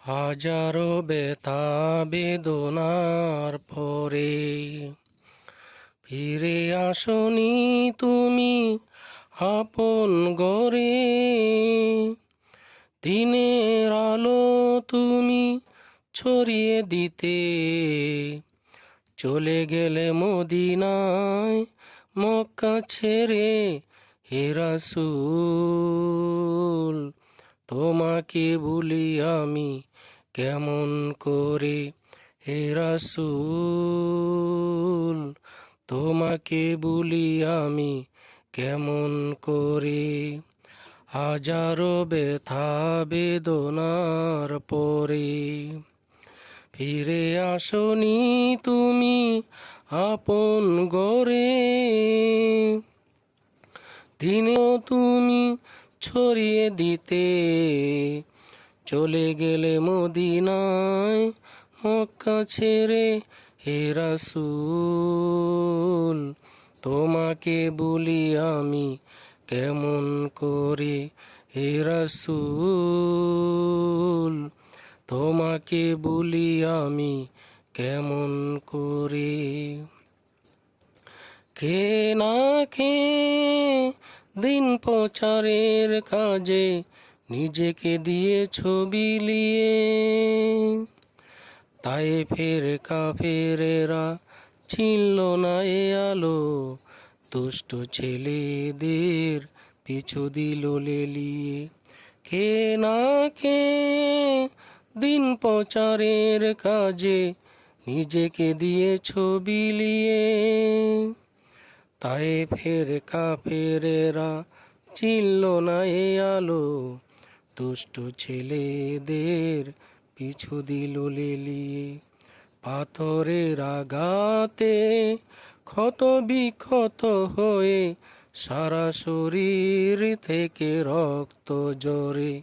হাজারো ব্যথা বেদনার পরে ফিরে আসনি তুমি আপন ঘরে। দিনের আলো তুমি ছড়িয়ে দিতে চলে গেলে মদিনায় মক্কা ছেড়ে। হে রাসূল তোমাকে ভুলি আমি কেমন করে। হে রাসূল তোমাকে ভুলি আমি কেমন করে। হাজারো ব্যথা বেদনার পরে ফিরে আসনি তুমি আপন ঘরে। দিনেও তুমি ছড়িয়ে দিতে চলে গেলে মদিনায় মক্কা ছেড়ে। হে রাসূল তোমাকে বলি আমি কেমন করে। হে রাসূল তোমাকে বলি আমি কেমন করে। কে না কে দিন প্রচারের কাজে নিজেকে দিয়ে ছবি লিয়ে। তায়েফের কাফেরেরা চিনল না এ আলো, দুষ্ট ছেলেদের পিছু দিল লেলিয়ে। কে না কে দিন প্রচারের কাজে নিজেকে দিয়ে ছবি লিয়ে। তায়েফের কাফেরেরা চিনল না এ আলো, দুষ্ট ছেলেদের পিছু দিল লেলিয়ে। পাথরের আঘাতে ক্ষত বিক্ষত হয়ে সারা শরীর থেকে রক্ত ঝরে।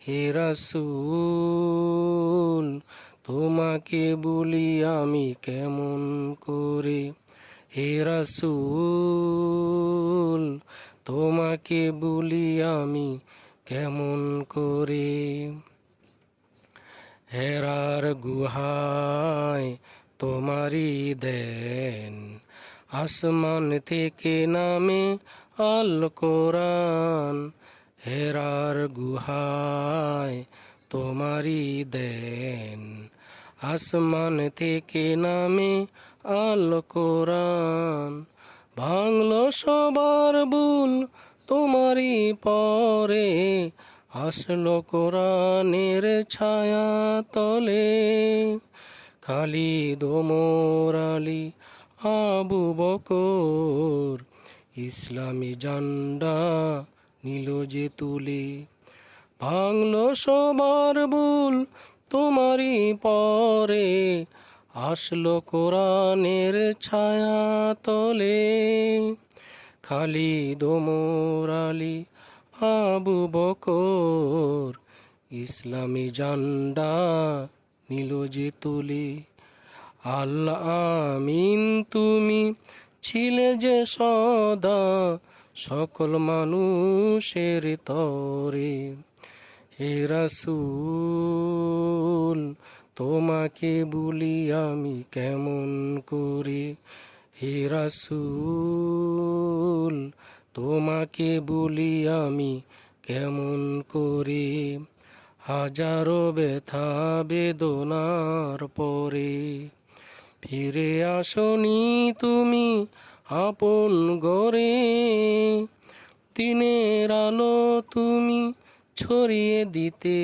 হে রাসূল তোমাকে বলি আমি কেমন করে। হে রাসূল তোমাকে বলি আমি কেমন করে। হেরার গুহায় তোমারই দেন, আসমান থেকে নামে আল কোরআন। হেরার গুহায় তোমারই দেন, আসমান থেকে নামে আল কোরআন। ভাঙলো সবার ভুল তোমারই পরে, আসলো কোরআনের ছায়া তলে। খালিদ ওমর আলী আবু বকর ইসলামী ঝান্ডা নিল যে তুলে। ভাঙলো সবার ভুল তোমারই পরে, আসলো কোরআনের ছায়া তলে। খালিদ ওমর আলী আবু বকর ইসলামী ঝান্ডা নিল যে তুলে। আল আমিন তুমি ছিলে যে সদা সকল মানুষের তরে। হে রাসূল তোমাকে বলি আমি কেমন করে। হে রাসূল তোমাকে বলি আমি কেমন করে। হাজারো ব্যথা বেদনার পরে ফিরে আসনি তুমি আপন ঘরে। দিনের আলো তুমি ছড়িয়ে দিতে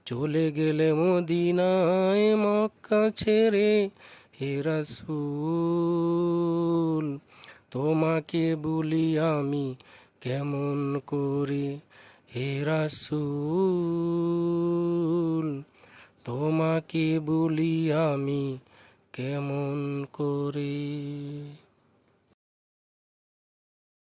চলে গেলে মদিনায় মক্কা ছেড়ে। হে রাসূল তোমাকে বলি আমি কেমন করে। হে রাসূল তোমাকে বলি আমি কেমন করে।